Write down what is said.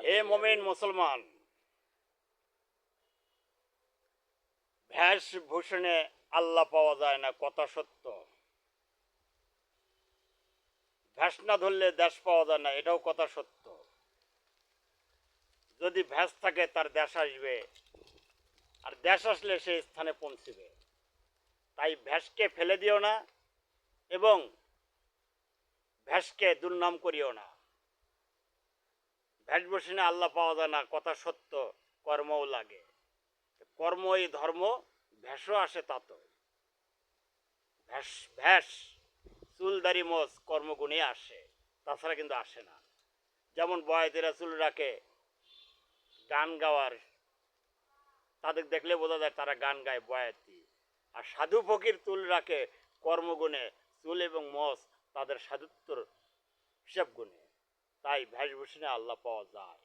হে মুমিন মুসলমান, ভেষভূষণে আল্লাহ পাওয়া যায় না, কথা সত্য। ভেষ না ধরলে দেশ পাওয়া যায় না, এটাও কথা সত্য। যদি ভেষ থাকে তার দেশ আসবে, আর দেশ আসলে সেই স্থানে পৌঁছবে। তাই ভেষকে ফেলে দিও না এবং ভেষকে দুর্নাম করিও না। ভেষভূষণে আল্লাহ পাওয়া যায় না, কথা সত্য, কর্মও লাগে। কর্মই ধর্ম, ভেষও আসে তাত। ভেষ চুলদারি মোচ কর্মগুণে আসে, তাছাড়া কিন্তু আসে না। যেমন বয়াতিরা চুল রাখে গান গাওয়ার, তাদের দেখলে বোঝা যায় তারা গান গায় বয়াতি। আর সাধু ফকির চুল রাখে কর্মগুণে, চুল এবং মোচ তাদের সাধুত্বর হিসাব গুণে। তাই ভেষভূষণে আল্লাহ পাওয়া যায়।